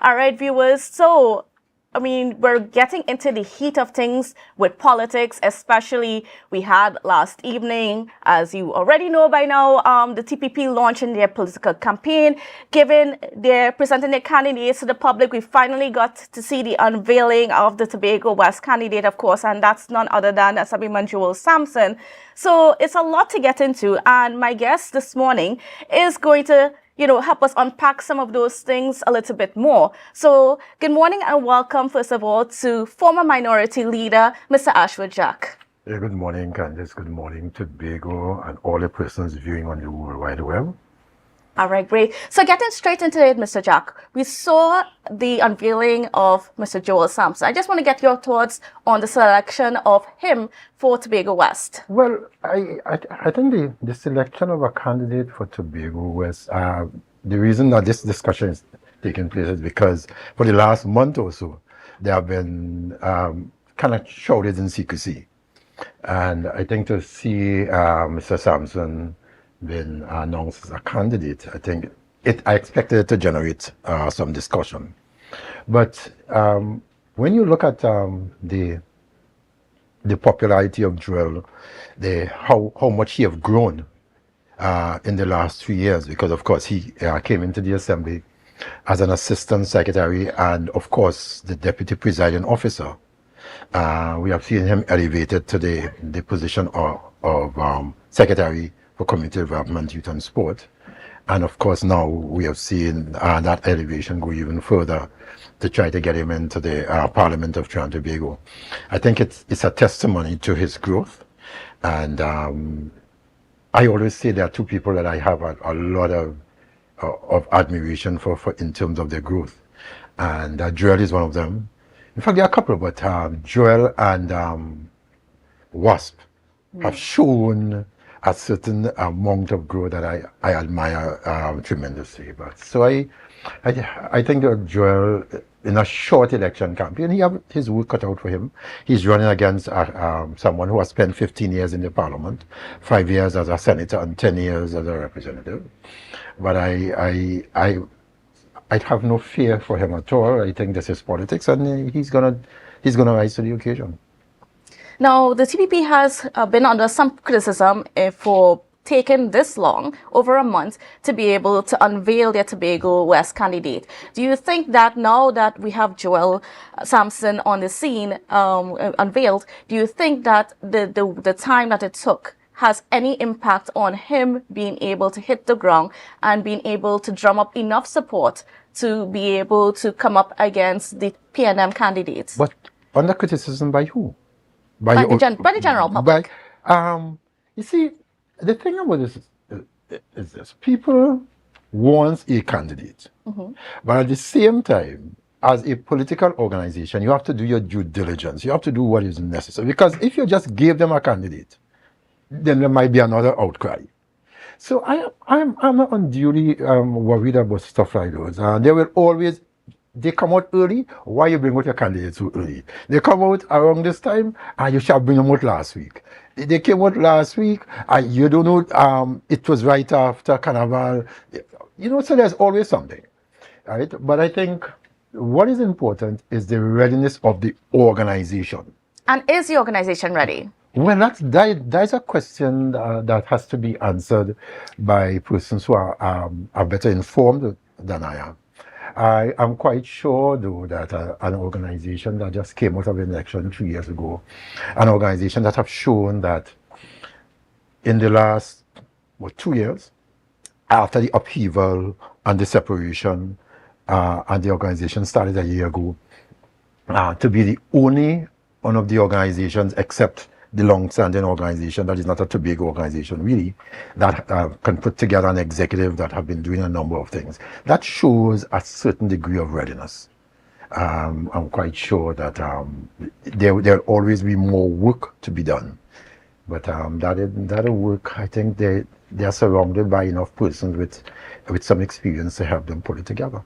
All right, viewers. So, I mean, we're getting into the heat of things with politics, especially we had last evening, as you already know by now, the TPP launching their political campaign, presenting their candidates to the public. We finally got to see the unveiling of the Tobago West candidate, of course, and that's none other than Asabiman Joel Sampson. So it's a lot to get into, and my guest this morning is going to help us unpack some of those things a little bit more. So, good morning and welcome, first of all, to former Minority Leader, Mr. Ashworth Jack. Yeah, good morning, Kandace. Good morning to Tobago and all the persons viewing on the World Wide Web. All right, great. So getting straight into it, Mr. Jack, we saw the unveiling of Mr. Joel Sampson. I just want to get your thoughts on the selection of him for Tobago West. Well, I think the selection of a candidate for Tobago West, the reason that this discussion is taking place is because for the last month or so, they have been kind of shrouded in secrecy. And I think to see Mr. Sampson been announced as a candidate, I expected it to generate some discussion. But when you look at the popularity of Joel, how much he have grown in the last 3 years, because of course he came into the assembly as an assistant secretary and of course the deputy presiding officer. We have seen him elevated to the position of secretary for Community Development, Youth and Sport. And of course now we have seen that elevation go even further to try to get him into the Parliament of Trinidad and Tobago. I think it's a testimony to his growth. And I always say there are two people that I have a lot of admiration for in terms of their growth. And Joel is one of them. In fact, there are a couple, but Joel and Wasp have shown a certain amount of growth that I admire tremendously. But so I think that Joel, in a short election campaign, he have his work cut out for him. He's running against someone who has spent 15 years in the parliament, 5 years as a senator and 10 years as a representative. But I have no fear for him at all. I think this is politics, and he's gonna rise to the occasion. Now, the TPP has been under some criticism for taking this long, over a month, to be able to unveil their Tobago West candidate. Do you think that now that we have Joel Sampson on the scene unveiled, do you think that the time that it took has any impact on him being able to hit the ground and being able to drum up enough support to be able to come up against the PNM candidates? But under criticism by who? By the general public. You see, the thing about this is this. People want a candidate. But at the same time, as a political organization, you have to do your due diligence. You have to do what is necessary. Because if you just give them a candidate, then there might be another outcry. So I'm not unduly worried about stuff like those. They come out early. Why you bring out your candidates so early? They come out around this time, and you shall bring them out last week. They came out last week, and you don't know, it was right after Carnival. So there's always something, right? But I think what is important is the readiness of the organization. And is the organization ready? Well, that's a question that has to be answered by persons who are better informed than I am. I am quite sure, though, that an organization that just came out of an election 3 years ago, an organization that have shown that in the last 2 years, after the upheaval and the separation, and the organization started a year ago, to be the only one of the organizations, except the long-standing organization that is not a Tobago organization, really, that can put together an executive that have been doing a number of things. That shows a certain degree of readiness. I'm quite sure that there'll always be more work to be done. But that work, I think they are surrounded by enough persons with some experience to help them put it together.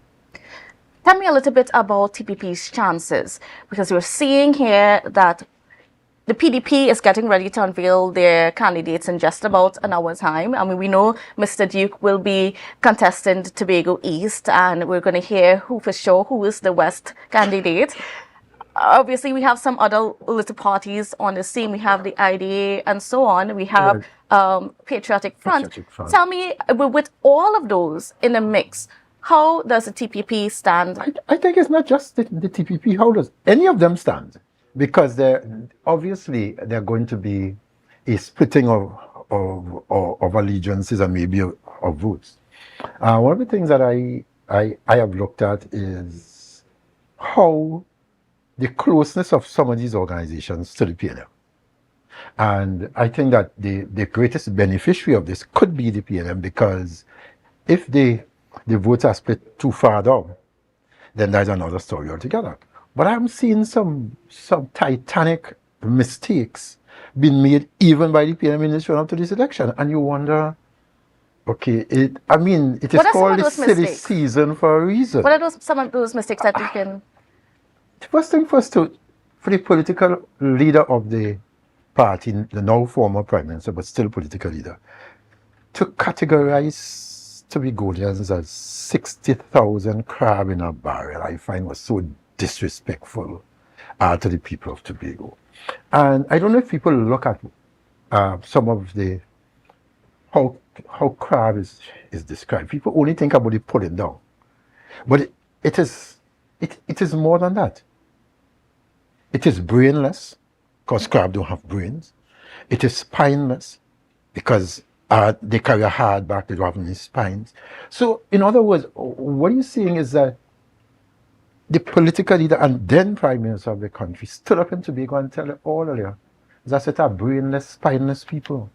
Tell me a little bit about TPP's chances, because we're seeing here that the PDP is getting ready to unveil their candidates in just about an hour's time. I mean, we know Mr. Duke will be contesting Tobago East, and we're going to hear who for sure who is the West candidate. Obviously, we have some other little parties on the scene. We have the IDA and so on. We have Patriotic Front. Patriotic Front. Tell me, with all of those in the mix, how does the TPP stand? I think it's not just the TPP. How does any of them stand? Because obviously they're going to be a splitting of allegiances and maybe of votes. One of the things that I have looked at is how the closeness of some of these organizations to the PNM. And I think that the greatest beneficiary of this could be the PNM, because if the votes are split too far down, then there's another story altogether. But I'm seeing some titanic mistakes being made even by the PNM in this run up to this election. And you wonder, okay, it is called the silly season for a reason. What are some of those mistakes that you can... First thing first, for the political leader of the party, the now former prime minister, but still political leader, to categorize Tobagonians as 60,000 crab in a barrel, I find was so disrespectful to the people of Tobago. And I don't know if people look at some of the how crab is described. People only think about it putting down, but it is more than that. It is brainless, because crab don't have brains. It is spineless, because they carry a hard back, they don't have any spines. So, in other words, what you're seeing is that the political leader and then prime minister of the country stood up in Tobago and tell all of you, that's it, are brainless, spineless people.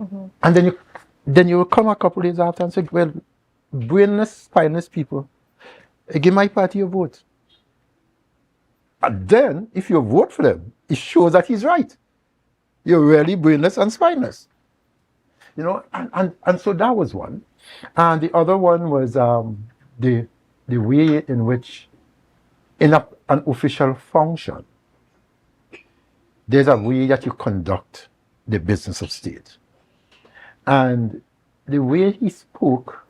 Mm-hmm. And then you will come a couple of days after and say, well, brainless, spineless people, give my party your vote. And then, if you vote for them, it shows that he's right. You're really brainless and spineless. You know, and so that was one. And the other one was the way in which, in an official function, there's a way that you conduct the business of state. And the way he spoke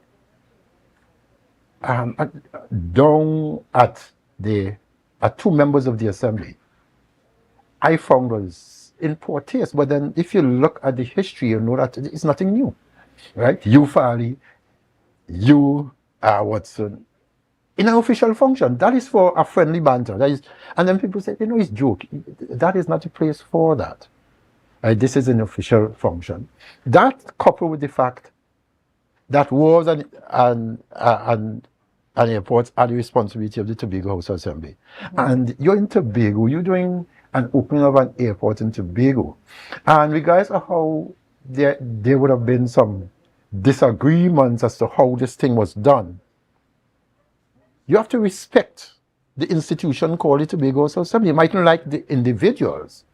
down at two members of the assembly, I found was in poor taste. But then if you look at the history, you know that it's nothing new, right? You, Farley, you, Watson, in an official function, that is for a friendly banter. And then people say, it's joke. That is not the place for that. This is an official function. That, coupled with the fact that wars and airports are the responsibility of the Tobago House Assembly. Mm-hmm. And you're in Tobago, you're doing an opening of an airport in Tobago. And regardless of how there would have been some disagreements as to how this thing was done, you have to respect the institution called the Tobago House Assembly. You mightn't like the individuals,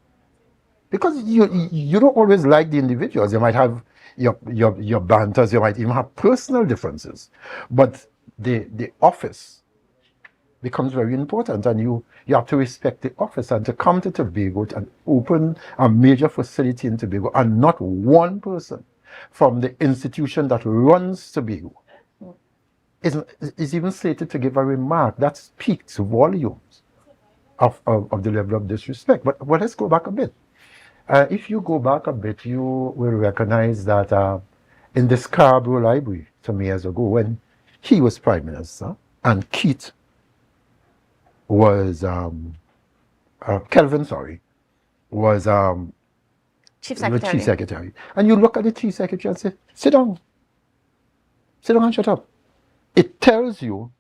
because you don't always like the individuals. You might have your banters, you might even have personal differences. But the office becomes very important, and you have to respect the office. And to come to Tobago and open a major facility in Tobago, and not one person from the institution that runs Tobago is even slated to give a remark, that speaks volumes of the level of disrespect. But let's go back a bit. If you go back a bit, you will recognize that in the Scarborough Library some years ago, when he was Prime Minister and Keith was, Kelvin, was Chief Secretary. The Chief Secretary. And you look at the Chief Secretary and say, sit down and shut up. It tells you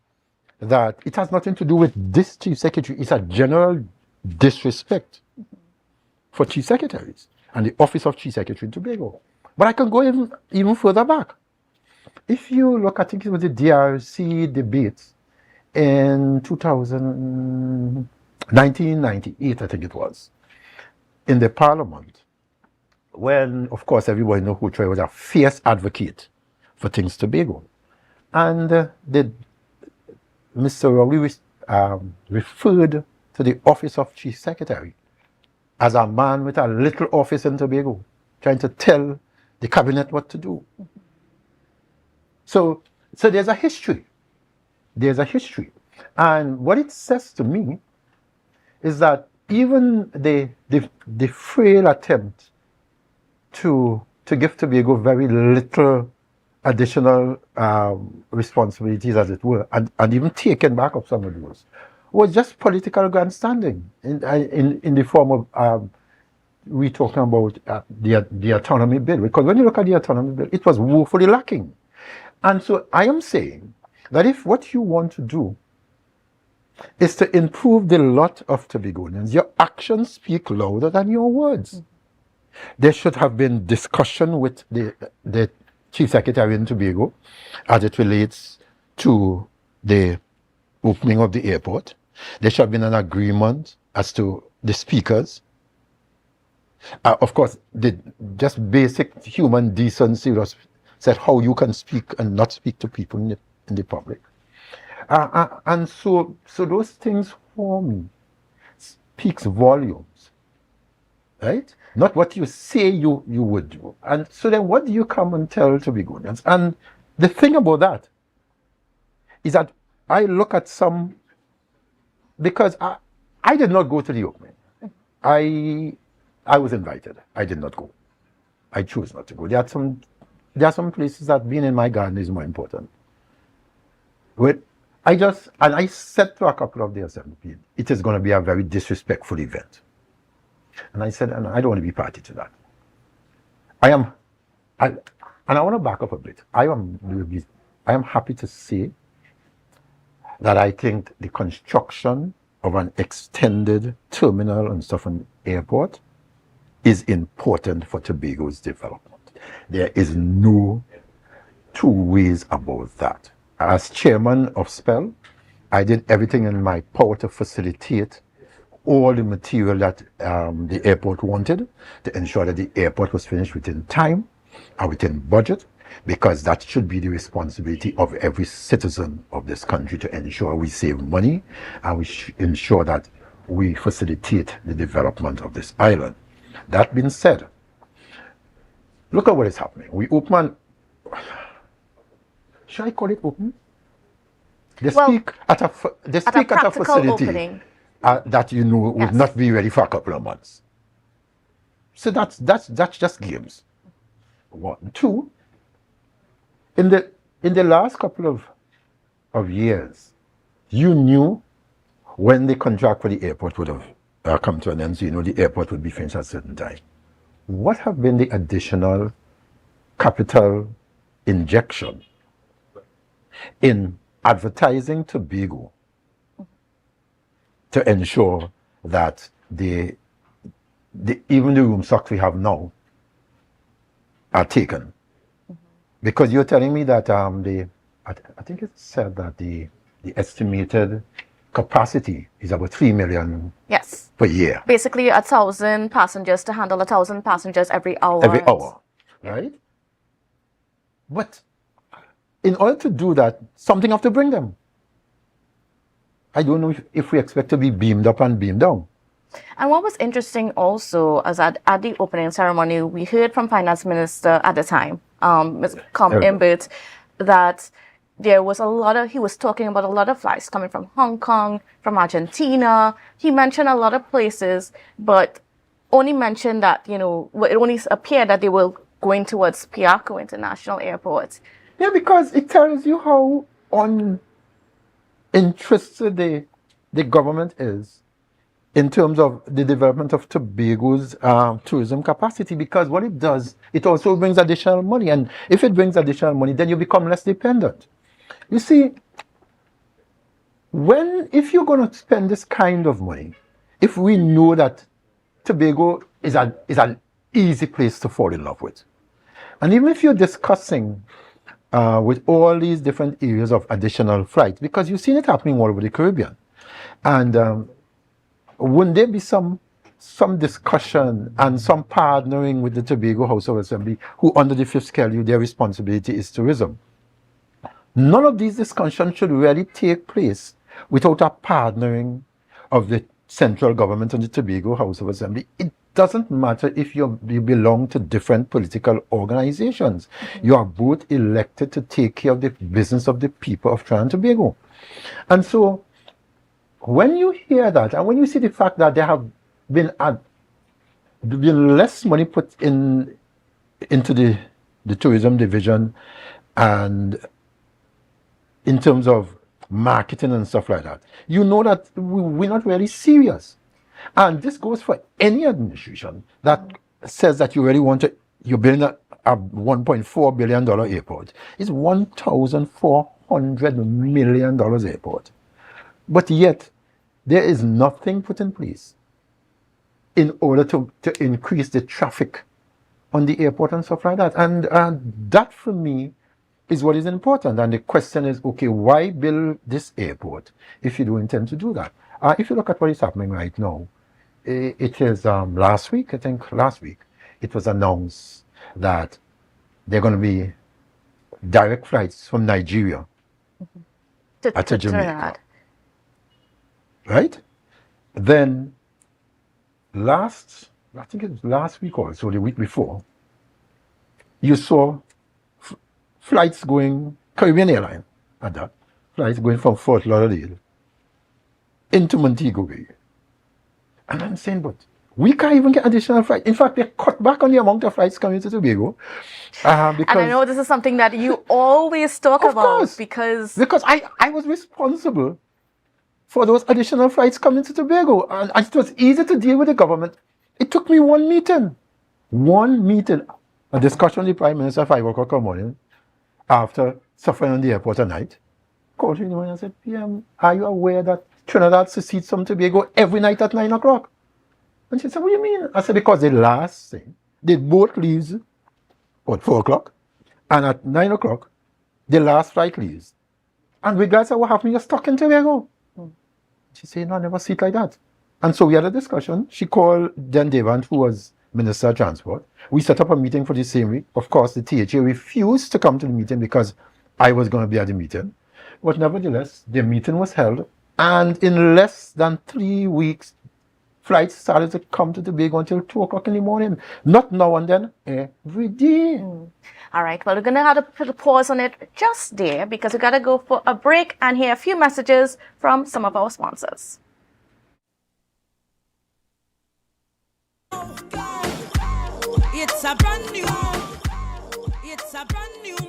that it has nothing to do with this Chief Secretary. It's a general disrespect for Chief Secretaries and the office of Chief Secretary in Tobago. But I can go even further back. If you look, I think it was the DRC debates in 1998, I think it was, in the Parliament, when, of course, everybody knows who Troy was a fierce advocate for things Tobago. And Mr. Rowley referred to the office of Chief Secretary as a man with a little office in Tobago, trying to tell the cabinet what to do. So there's a history. There's a history. And what it says to me is that even the frail attempt to give Tobago very little additional responsibilities, as it were, and even taken back of some of those, was just political grandstanding in the form of we talking about the autonomy bill. Because when you look at the autonomy bill, it was woefully lacking. And so I am saying that if what you want to do is to improve the lot of Tobagonians, your actions speak louder than your words. There should have been discussion with the Chief Secretary in Tobago as it relates to the opening of the airport. There should have been an agreement as to the speakers. Of course, the just basic human decency was said how you can speak and not speak to people in the public. And so those things for me speaks volumes, right? Not what you say you would do. And so then what do you come and tell Tobagonians? And the thing about that is that I look at some, because I did not go to the opening. I was invited. I did not go. I chose not to go. There are some places that being in my garden is more important. I said to a couple of the assembly, it is going to be a very disrespectful event. And I said, and I don't want to be party to that. And I want to back up a bit. I am happy to say that I think the construction of an extended terminal and stuff on the airport is important for Tobago's development. There is no two ways about that. As chairman of SPEL, I did everything in my power to facilitate all the material that the airport wanted to ensure that the airport was finished within time and within budget, because that should be the responsibility of every citizen of this country to ensure we save money and we ensure that we facilitate the development of this island. That being said, look at what is happening. We open, should I call it open? They speak at a facility that would not be ready for a couple of months. So that's just games. One, two. In the last couple of years, you knew when the contract for the airport would have come to an end. So you know the airport would be finished at a certain time. What have been the additional capital injection in advertising Tobago to ensure that even the room stocks we have now are taken? Because you're telling me that I think it said that the estimated capacity is about 3 million per year. Basically 1,000 passengers to handle 1,000 passengers every hour. Every hour, right? But in order to do that, something have to bring them. I don't know if we expect to be beamed up and beamed down. And what was interesting also is that at the opening ceremony, we heard from Finance Minister at the time, Ms. Imbert, that there was he was talking about a lot of flights coming from Hong Kong, from Argentina. He mentioned a lot of places, but only mentioned that, it only appeared that they were going towards Piarco International Airport. Yeah, because it tells you how uninterested the government is in terms of the development of Tobago's tourism capacity, because what it does, it also brings additional money. And if it brings additional money, then you become less dependent. You see, if you're going to spend this kind of money, if we know that Tobago is an easy place to fall in love with, and even if you're discussing with all these different areas of additional flights, because you've seen it happening all over the Caribbean, and wouldn't there be some discussion and some partnering with the Tobago House of Assembly, who under the fifth schedule, their responsibility is tourism? None of these discussions should really take place without a partnering of the central government and the Tobago House of Assembly, it doesn't matter if you belong to different political organizations. You are both elected to take care of the business of the people of Trinidad and Tobago. And so when you hear that, and when you see the fact that there have been less money put into the tourism division, and in terms of marketing and stuff like that, you know that we're not really serious. And this goes for any administration that says that you really want to, you're building a $1.4 billion airport. It's $1,400 million airport. But yet, there is nothing put in place in order to increase the traffic on the airport and stuff like that. And that, for me, is what is important. And the question is, okay, why build this airport if you don't intend to do that? If you look at what is happening right now, it is last week, it was announced that there are going to be direct flights from Nigeria to Jamaica. Right? Then I think it was last week or so, the week before, you saw flights going, Caribbean Airline at that, flights going from Fort Lauderdale into Montego Bay. And I'm saying, but we can't even get additional flights. In fact, they cut back on the amount of flights coming to Tobago. And I know this is something that you always talk about. Course, because I was responsible for those additional flights coming to Tobago. And it was easy to deal with the government. It took me one meeting, a discussion with the Prime Minister at 5 o'clock in the morning, after suffering on the airport at night. Called me and I said, PM, are you aware that Trinidad secedes from Tobago every night at 9 o'clock? And she said, what do you mean? I said, because the last thing, the boat leaves at 4 o'clock, and at 9 o'clock, the last flight leaves. And regardless of what happened, you're stuck in Tobago. She said, no, I never see it like that. And so we had a discussion. She called Dan Devant, who was Minister of Transport. We set up a meeting for the same week. Of course, the THA refused to come to the meeting because I was going to be at the meeting. But nevertheless, the meeting was held. And in less than 3 weeks, flights started to come to Tobago until 2 o'clock in the morning. Not now and then, every day. All right, well, we're going to have to put a pause on it just there because we got to go for a break and hear a few messages from some of our sponsors. It's a brand new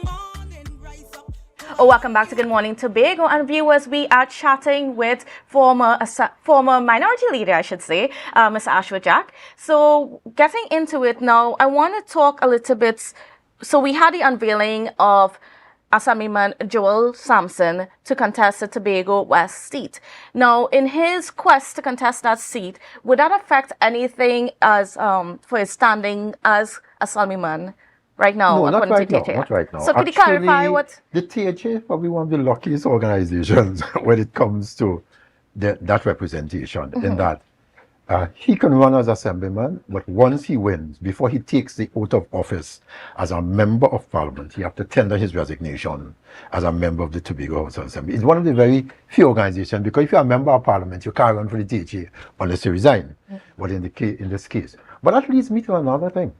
morning. Rise up. Welcome back to Good Morning Tobago, and viewers, we are chatting with former minority leader, I should say, Mr. Ashworth Jack. So getting into it now, I want to talk a little bit. So we had the unveiling of Assemblyman Joel Sampson to contest the Tobago West seat. Now, in his quest to contest that seat, would that affect anything as for his standing as Assemblyman right now? No, not right now. Not right now. So could you clarify what? The THA is probably one of the luckiest organizations when it comes to that representation, in that he can run as Assemblyman, but once he wins, before he takes the oath of office as a member of Parliament, he has to tender his resignation as a member of the Tobago House of Assembly. It's one of the very few organizations, because if you're a member of Parliament, you can't run for the THA unless you resign. But in this case. But that leads me to another thing.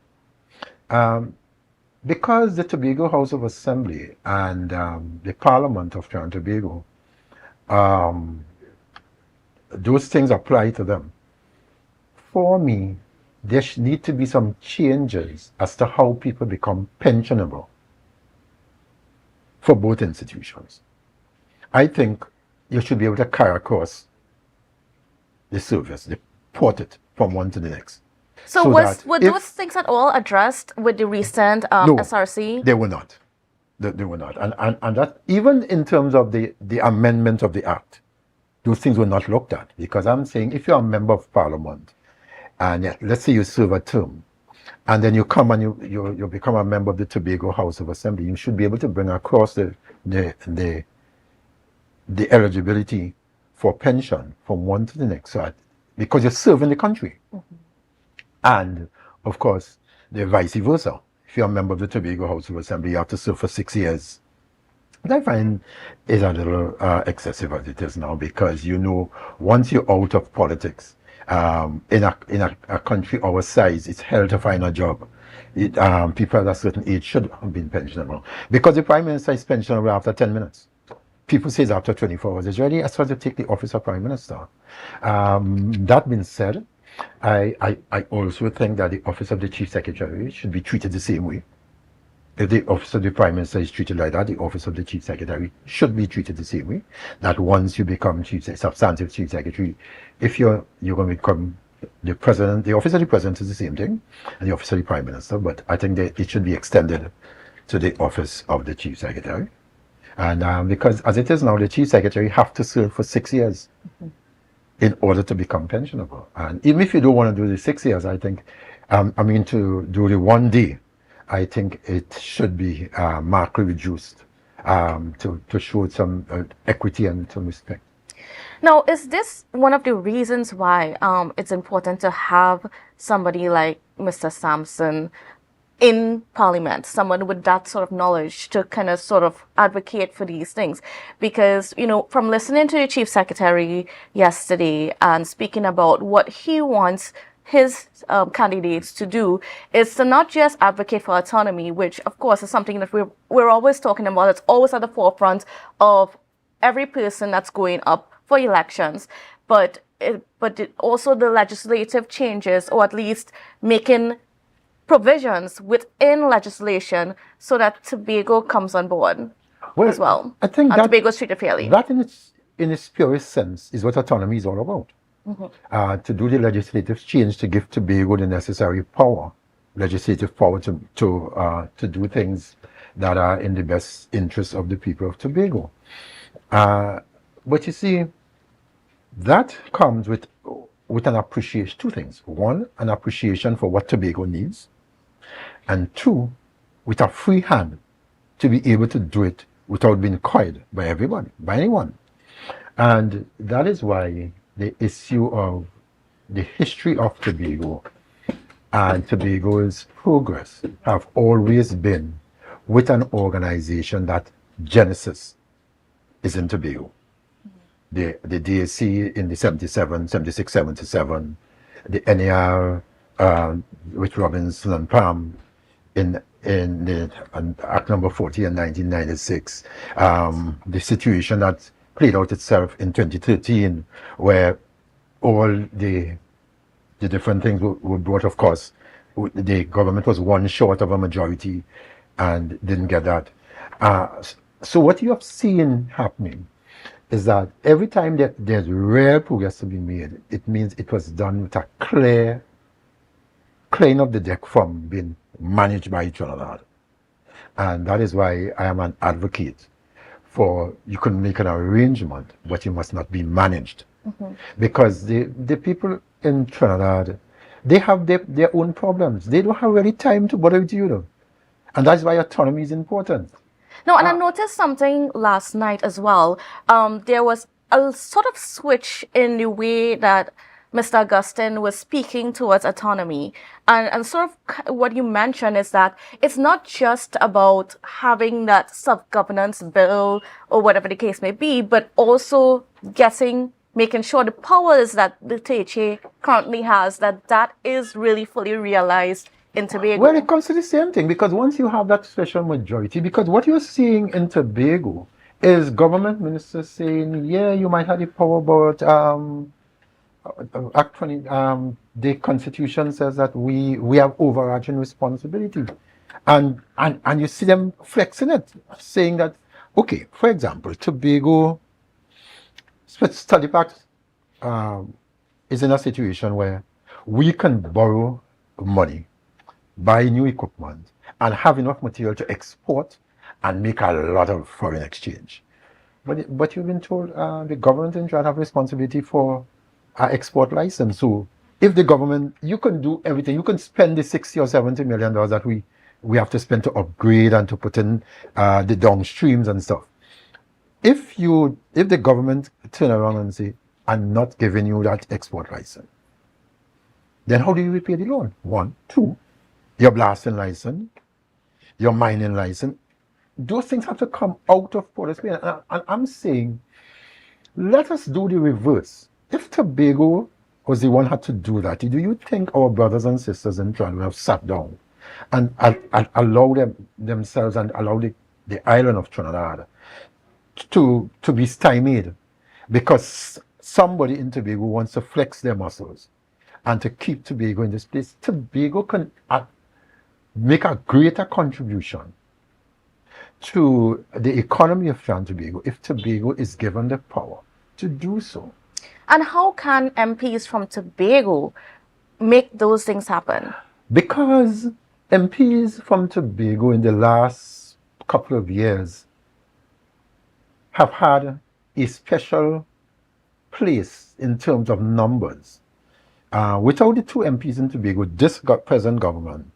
Because the Tobago House of Assembly and the Parliament of Trinidad and Tobago, those things apply to them. For me, there need to be some changes as to how people become pensionable for both institutions. I think you should be able to carry across the service, port it from one to the next. So were those things at all addressed with the recent SRC? They were not. They were not. And that, even in terms of the amendment of the Act, those things were not looked at. Because I'm saying, if you're a member of Parliament, and let's say you serve a term, and then you come and you become a member of the Tobago House of Assembly, you should be able to bring across the eligibility for pension from one to the next, because you're serving the country. And, of course, the vice versa. If you're a member of the Tobago House of Assembly, you have to serve for 6 years But I find it's a little excessive as it is now, because once you're out of politics, in a country our size, it's hell to find a job. People at a certain age should have been pensionable, because the prime minister is pensionable after 10 minutes. People say it's after 24 hours. It's ready as far as to take the office of prime minister. That being said, I also think that the office of the chief secretary should be treated the same way. If the office of the prime minister is treated like that, the office of the chief secretary should be treated the same way. That once you become substantive chief secretary, if you're going to become the president, the office of the president is the same thing, and the office of the prime minister. But I think that it should be extended to the office of the chief secretary, and because as it is now, the chief secretary have to serve for 6 years in order to become pensionable. And even if you don't want to do the 6 years, I think, to do the 1 day, I think it should be markedly reduced to show some equity and some respect. Now, is this one of the reasons why it's important to have somebody like Mr. Sampson in Parliament, someone with that sort of knowledge to kind of sort of advocate for these things? Because, from listening to the Chief Secretary yesterday and speaking about what he wants his candidates to do, is to not just advocate for autonomy, which of course is something that we're always talking about. It's always at the forefront of every person that's going up for elections, but also the legislative changes, or at least making provisions within legislation so that Tobago comes on board as well. I think and Tobago is treated fairly. That in its purest sense is what autonomy is all about. To do the legislative change to give Tobago the necessary power, legislative power to do things that are in the best interest of the people of Tobago. But you see, that comes with an appreciation, two things. One, an appreciation for what Tobago needs, and two, with a free hand to be able to do it without being coyed by everybody, by anyone. And that is why the issue of the history of Tobago and Tobago's progress have always been with an organization that Genesis is in Tobago. The DAC in the 76, 77, the NAR with Robinson and Palm in the Act number 40 in 1996, the situation that played out itself in 2013, where all the different things were brought. Of course, the government was one short of a majority and didn't get that. So what you have seen happening is that every time that there's real progress to be made, it means it was done with a clearing of the deck from being managed by Trinidad. And that is why I am an advocate for, you can make an arrangement, but you must not be managed. Because the people in Trinidad, they have their own problems. They don't have really time to bother with you. And that's why autonomy is important. No, and I noticed something last night as well. There was a sort of switch in the way that Mr. Augustine was speaking towards autonomy. And sort of what you mentioned is that it's not just about having that self-governance bill or whatever the case may be, but also making sure the powers that the THA currently has, that is really fully realized in Tobago. Well, it comes to the same thing, because once you have that special majority, because what you're seeing in Tobago is government ministers saying, yeah, you might have the power, but Act 20, the Constitution says that we have overarching responsibility. And you see them flexing it, saying that, okay, for example, Tobago Study Pact is in a situation where we can borrow money, buy new equipment, and have enough material to export and make a lot of foreign exchange. But you've been told the government in Trinidad have responsibility for our export license. So if the government, you can do everything. You can spend the $60 or $70 million that we have to spend to upgrade and to put in the downstreams and stuff. If the government turn around and say, I'm not giving you that export license, then how do you repay the loan? One. Two, your blasting license, your mining license, those things have to come out of Port of Spain. And I'm saying, let us do the reverse. If Tobago was the one who had to do that, do you think our brothers and sisters in Trinidad would have sat down and allow themselves and allow the island of Trinidad to be stymied because somebody in Tobago wants to flex their muscles and to keep Tobago in this place? Tobago can make a greater contribution to the economy of Trinidad and Tobago if Tobago is given the power to do so. And how can MPs from Tobago make those things happen? Because MPs from Tobago in the last couple of years have had a special place in terms of numbers. Without the two MPs in Tobago, this present government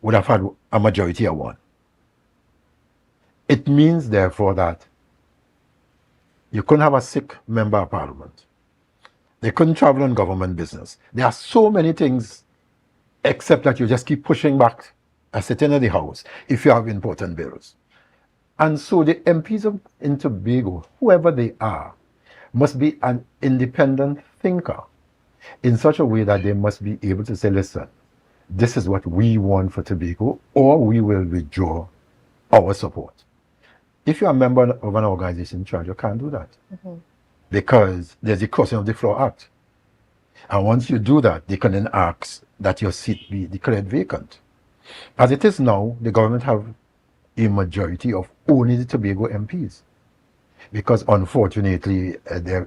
would have had a majority of one. It means, therefore, that you couldn't have a sick member of parliament. They couldn't travel on government business. There are so many things, except that you just keep pushing back and sitting in the house if you have important bills. And so the MPs in Tobago, whoever they are, must be an independent thinker in such a way that they must be able to say, listen, this is what we want for Tobago, or we will withdraw our support. If you're a member of an organization in charge, you can't do that. Because there's the Crossing of the Floor Act. And once you do that, they can then ask that your seat be declared vacant. As it is now, the government have a majority of only the Tobago MPs. Because unfortunately,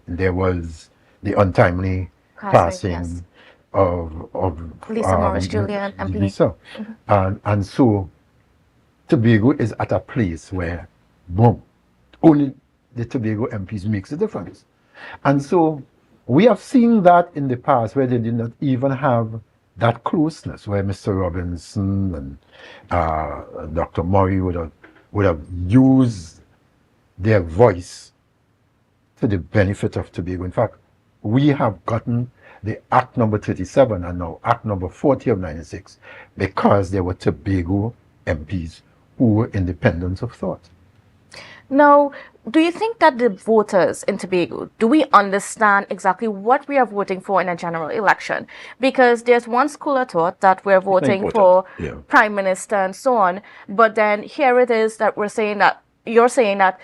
there was the untimely passing yes. of Lisa Morris Julian, MP. Lisa. And so Tobago is at a place where, boom, only the Tobago MPs makes a difference. And so we have seen that in the past where they did not even have that closeness, where Mr. Robinson and Dr. Murray would have used their voice to the benefit of Tobago. In fact, we have gotten the Act number 37 and now Act number 40 of 96 because there were Tobago MPs who were independent of thought. Now, do you think that the voters in Tobago, do we understand exactly what we are voting for in a general election? Because there's one school of thought that we're voting for Prime Minister and so on, but then here it is that you're saying that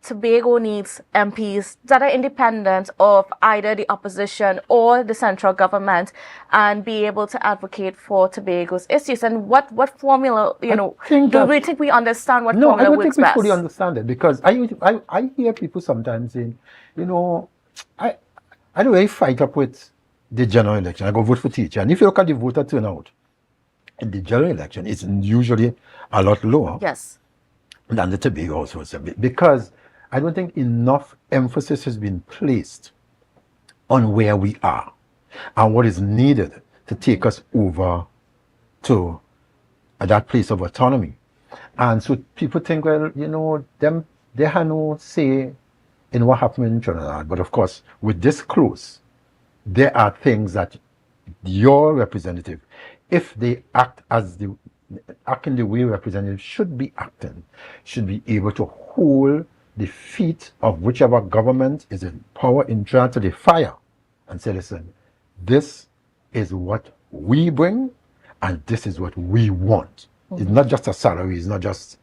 Tobago needs MPs that are independent of either the opposition or the central government and be able to advocate for Tobago's issues. And what formula, do we think we understand what formula works best? No, I don't think we fully understand it, because I hear people sometimes saying, I don't really fight up with the general election. I go vote for teacher. And if you look at the voter turnout in the general election, it's usually a lot lower. Yes. Than the Tobago also, because I don't think enough emphasis has been placed on where we are and what is needed to take us over to that place of autonomy. And so people think, well, they have no say in what happened in Trinidad. But of course, with this close, there are things that your representative, if they act in the way representatives should be acting, should be able to hold the feet of whichever government is in power in Trinidad to the fire and say, listen, this is what we bring and this is what we want. It's not just a salary, it's not just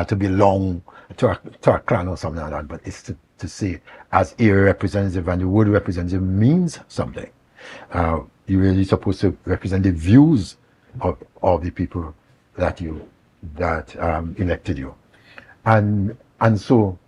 to belong to a clan or something like that, but it's to say, as a representative, and the word representative means something. You're really supposed to represent the views of the people that elected you. And so,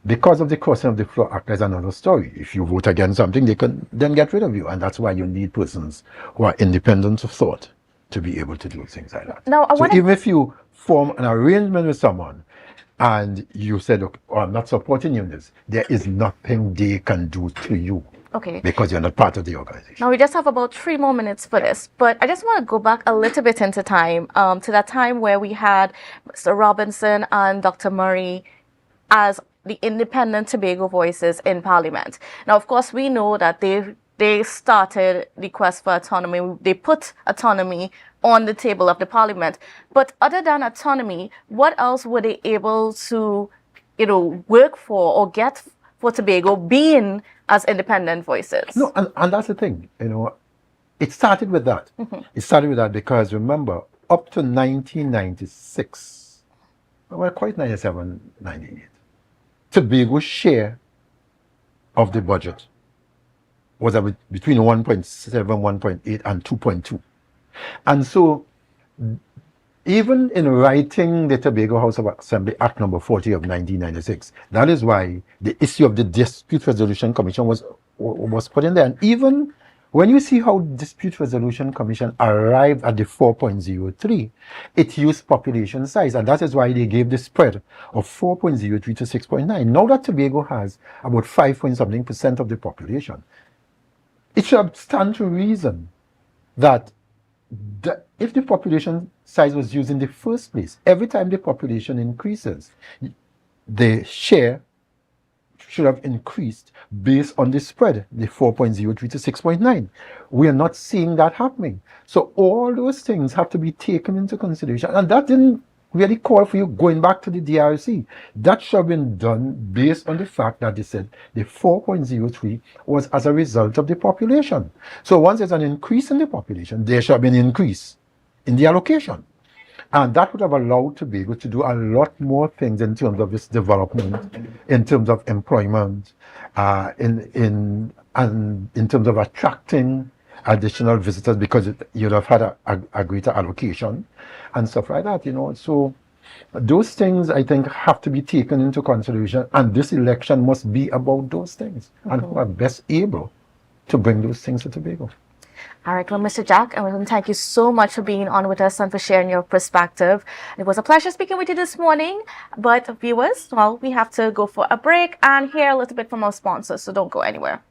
because of the Crossing of the Floor Act, there's another story. If you vote against something, they can then get rid of you. And that's why you need persons who are independent of thought to be able to do things like that. Now, even if you form an arrangement with someone and you said, okay, I'm not supporting you in this, there is nothing they can do to you. Okay. Because you're not part of the organization. Now, we just have about 3 more minutes for this, but I just want to go back a little bit into time, to that time where we had Mr. Robinson and Dr. Murray as the independent Tobago voices in Parliament. Now, of course, we know that they started the quest for autonomy. They put autonomy on the table of the parliament. But other than autonomy, what else were they able to, work for or get for Tobago being as independent voices? No, and that's the thing, it started with that. It started with that because remember, up to 1996, well, quite 97, 98, Tobago's share of the budget was between 1.7, 1.8, and 2.2. And so, even in writing the Tobago House of Assembly Act number 40 of 1996, that is why the issue of the Dispute Resolution Commission was put in there. And even when you see how Dispute Resolution Commission arrived at the 4.03, it used population size, and that is why they gave the spread of 4.03 to 6.9. Now that Tobago has about 5 point something percent of the population, it should stand to reason that if the population size was used in the first place, every time the population increases, the share should have increased based on the spread, the 4.03 to 6.9. We are not seeing that happening. So all those things have to be taken into consideration. And that didn't really call for you going back to the DRC. That should have been done based on the fact that they said the 4.03 was as a result of the population. So once there's an increase in the population, there should have been an increase in the allocation. And that would have allowed Tobago to do a lot more things in terms of its development, in terms of employment, in terms of attracting additional visitors, because you'd have had a greater allocation and stuff like that, So those things, I think, have to be taken into consideration, and this election must be about those things and who are best able to bring those things to Tobago. All right, well, Mr. Jack, I want to thank you so much for being on with us and for sharing your perspective. It was a pleasure speaking with you this morning. But viewers, well, we have to go for a break and hear a little bit from our sponsors, so don't go anywhere.